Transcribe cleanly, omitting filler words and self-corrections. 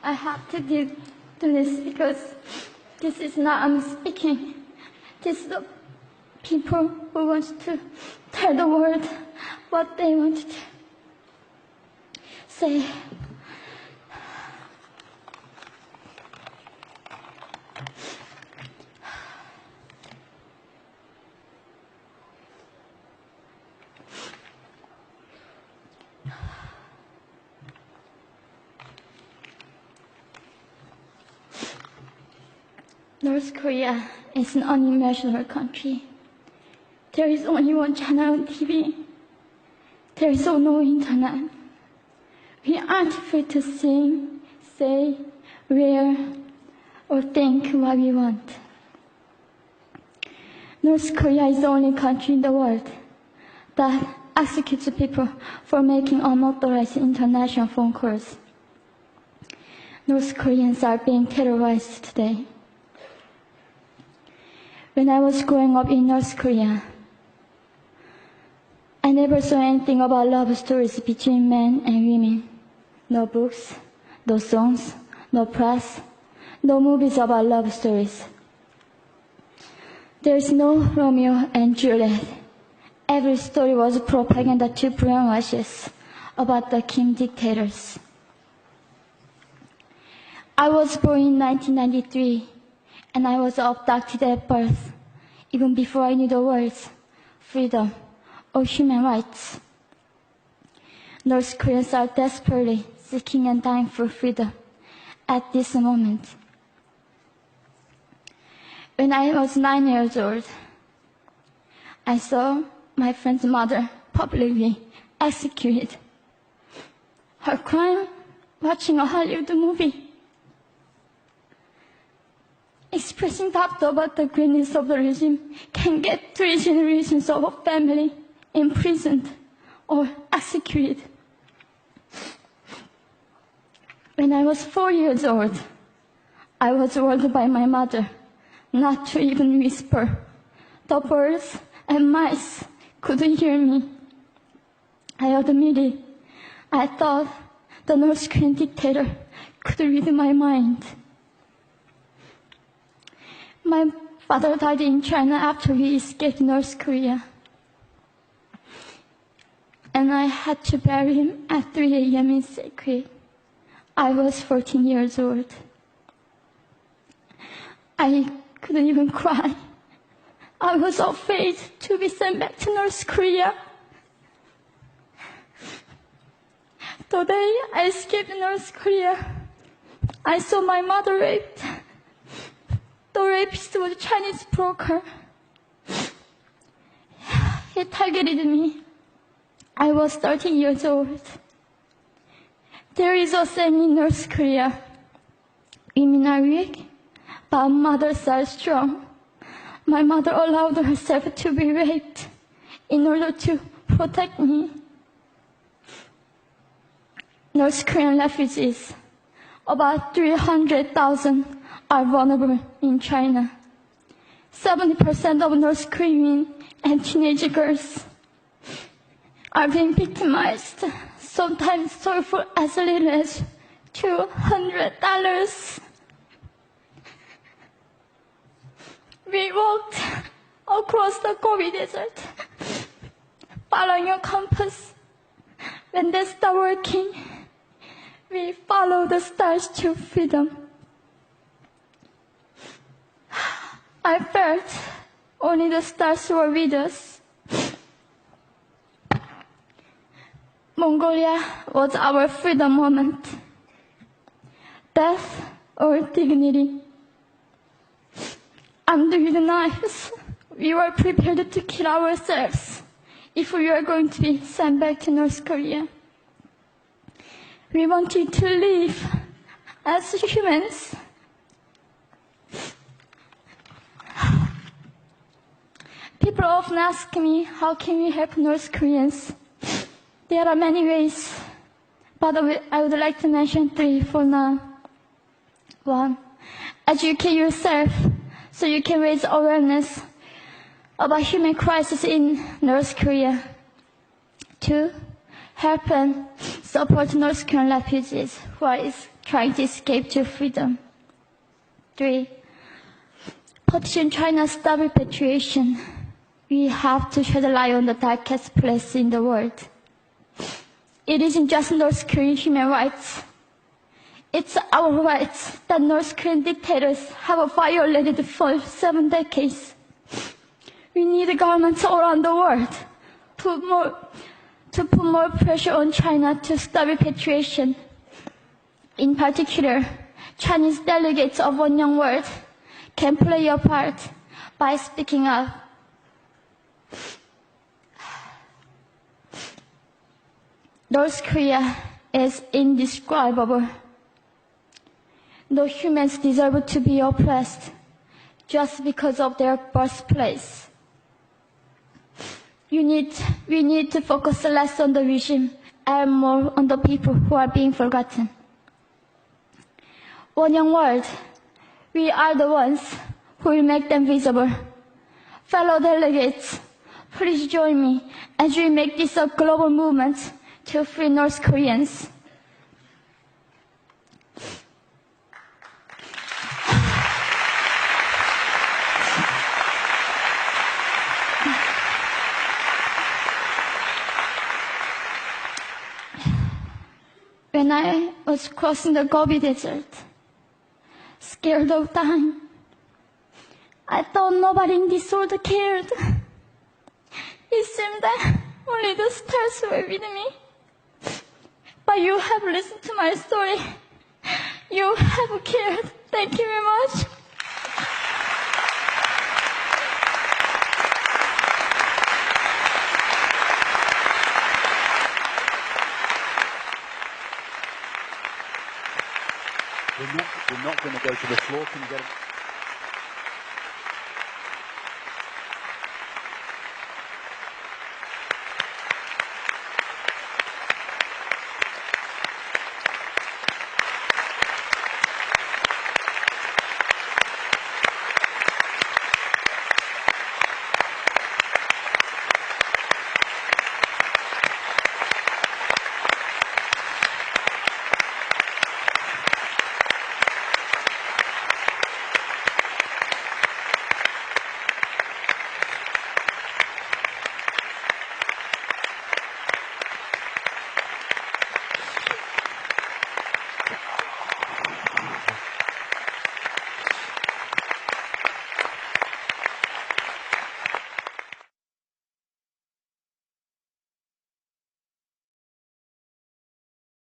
I have to do this because this is not I'm speaking. This is the people who want to tell the world what they want to say. North Korea is an unimaginable country. There is only one channel on TV. There is no internet. We aren't free to sing, say, wear, or think what we want. North Korea is the only country in the world that executes people for making unauthorized international phone calls. North Koreans are being terrorized today. When I was growing up in North Korea, I never saw anything about love stories between men and women. No books, no songs, no press, no movies about love stories. There is no Romeo and Juliet. Every story was propaganda to brainwashes about the Kim dictators. I was born in 1993. And I was abducted at birth, even before I knew the words freedom or human rights. North Koreans are desperately seeking and dying for freedom at this moment. When I was 9 years old, I saw my friend's mother publicly executed. Her crime? Watching a Hollywood movie. Expressing doubt about the greatness of the regime can get 3 generations of a family imprisoned or executed. When I was 4 years old, I was warned by my mother not to even whisper. The birds and mice couldn't hear me. I admitted I thought the North Korean dictator could read my mind. My father died in China after we escaped North Korea. And I had to bury him at 3 a.m. in secret. I was 14 years old. I couldn't even cry. I was afraid to be sent back to North Korea. The day I escaped North Korea, I saw my mother raped. The rapist was a Chinese broker. He targeted me. I was 13 years old. There is a saying in North Korea, women are weak, but mothers are strong. My mother allowed herself to be raped in order to protect me. North Korean refugees, about 300,000, are vulnerable in China. 70% of North Korean and teenage girls are being victimized, sometimes sold for as little as $200. We walked across the Gobi Desert, following a compass. When they stopped working, we followed the stars to freedom. I felt only the stars were with us. Mongolia was our freedom moment. Death or dignity. Under the knives, we were prepared to kill ourselves if we were going to be sent back to North Korea. We wanted to live as humans. People often ask me, how can we help North Koreans? There are many ways, but I would like to mention 3 for now. 1, educate yourself so you can raise awareness about human crisis in North Korea. 2, help and support North Korean refugees who are trying to escape to freedom. 3. Petition China's stop repatriation. We have to shed a light on the darkest place in the world. It isn't just North Korean human rights. It's our rights that North Korean dictators have violated for 7 decades. We need governments all around the world to put more pressure on China to stop repatriation. In particular, Chinese delegates of One Young World can play a part by speaking up. North Korea is indescribable. No humans deserve to be oppressed just because of their birthplace. We need to focus less on the regime and more on the people who are being forgotten. One Young World, we are the ones who will make them visible. Fellow delegates, please join me as we make this a global movement to free North Koreans. When I was crossing the Gobi Desert, scared of dying, I thought nobody in this world cared. It seemed that only the stars were with me. But you have listened to my story. You have cared. Thank you very much. We're not going to go to the floor. Can you get it?